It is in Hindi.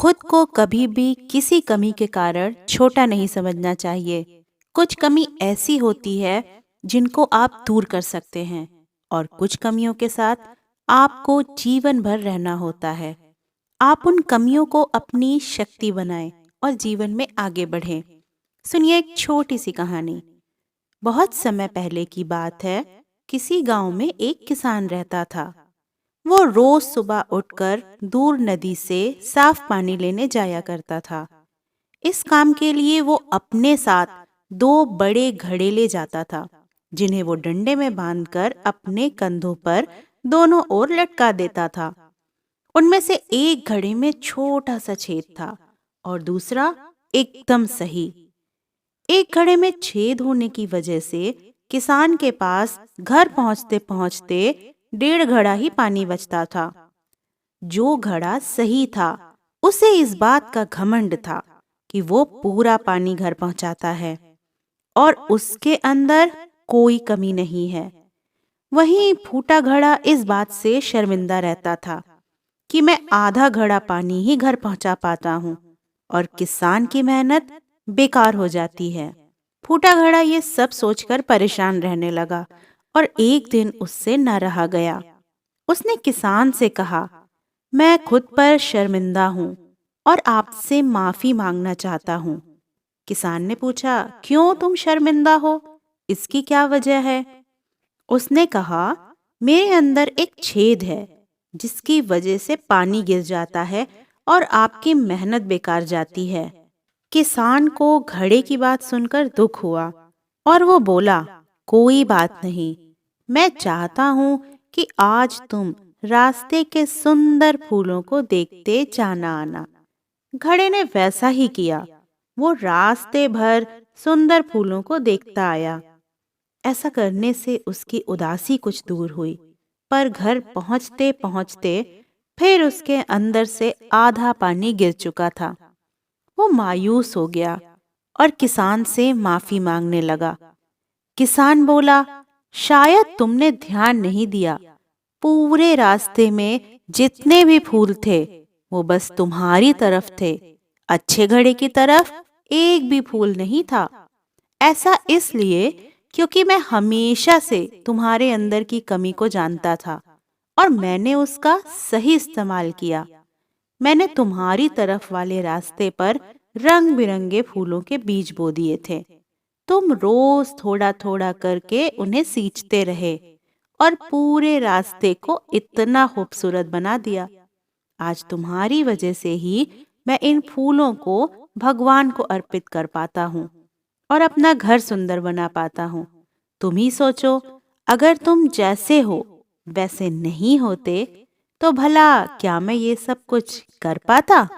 खुद को कभी भी किसी कमी के कारण छोटा नहीं समझना चाहिए। कुछ कमी ऐसी होती है जिनको आप दूर कर सकते हैं और कुछ कमियों के साथ आपको जीवन भर रहना होता है। आप उन कमियों को अपनी शक्ति बनाएं और जीवन में आगे बढ़ें। सुनिए एक छोटी सी कहानी। बहुत समय पहले की बात है। किसी गांव में एक किसान रहता था। वो रोज सुबह उठकर दूर नदी से साफ पानी लेने जाया करता था। इस काम के लिए वो अपने साथ दो बड़े घड़े ले जाता था, जिन्हें वो डंडे में बांधकर अपने कंधों पर दोनों ओर लटका देता था। उनमें से एक घड़े में छोटा सा छेद था और दूसरा एकदम सही। एक घड़े में छेद होने की वजह से किसान के पास घर पहुंचते पहुंचते 1.5 घड़ा ही पानी बचता था। जो घड़ा सही था उसे इस बात का घमंड था कि वो पूरा पानी घर पहुंचाता है और उसके अंदर कोई कमी नहीं है। वहीं फूटा घड़ा इस बात से शर्मिंदा रहता था कि मैं आधा घड़ा पानी ही घर पहुंचा पाता हूँ और किसान की मेहनत बेकार हो जाती है। फूटा घड़ा ये सब सोचकर परेशान रहने लगा और एक दिन उससे न रहा गया। उसने किसान से कहा, मैं खुद पर शर्मिंदा हूँ और आपसे माफी मांगना चाहता हूँ। किसान ने पूछा, क्यों तुम शर्मिंदा हो? इसकी क्या वजह है? उसने कहा, मेरे अंदर एक छेद है जिसकी वजह से पानी गिर जाता है और आपकी मेहनत बेकार जाती है। किसान को घड़े की बात सुनकर दुख हुआ और वो बोला, कोई बात नहीं, मैं चाहता हूँ कि आज तुम रास्ते के सुंदर फूलों को देखते जाना आना। घड़े ने वैसा ही किया। वो रास्ते भर सुंदर फूलों को देखता आया। ऐसा करने से उसकी उदासी कुछ दूर हुई, पर घर पहुंचते पहुंचते फिर उसके अंदर से आधा पानी गिर चुका था। वो मायूस हो गया और किसान से माफी मांगने लगा। किसान बोला, शायद तुमने ध्यान नहीं दिया, पूरे रास्ते में जितने भी फूल थे वो बस तुम्हारी तरफ थे, अच्छे घड़े की तरफ एक भी फूल नहीं था। ऐसा इसलिए क्योंकि मैं हमेशा से तुम्हारे अंदर की कमी को जानता था और मैंने उसका सही इस्तेमाल किया। मैंने तुम्हारी तरफ वाले रास्ते पर रंग बिरंगे फूलों के बीज बो दिए थे। तुम रोज थोड़ा थोड़ा करके उन्हें सींचते रहे और पूरे रास्ते को इतना खूबसूरत बना दिया। आज तुम्हारी वजह से ही मैं इन फूलों को भगवान को अर्पित कर पाता हूँ और अपना घर सुंदर बना पाता हूँ। तुम ही सोचो, अगर तुम जैसे हो वैसे नहीं होते तो भला क्या मैं ये सब कुछ कर पाता?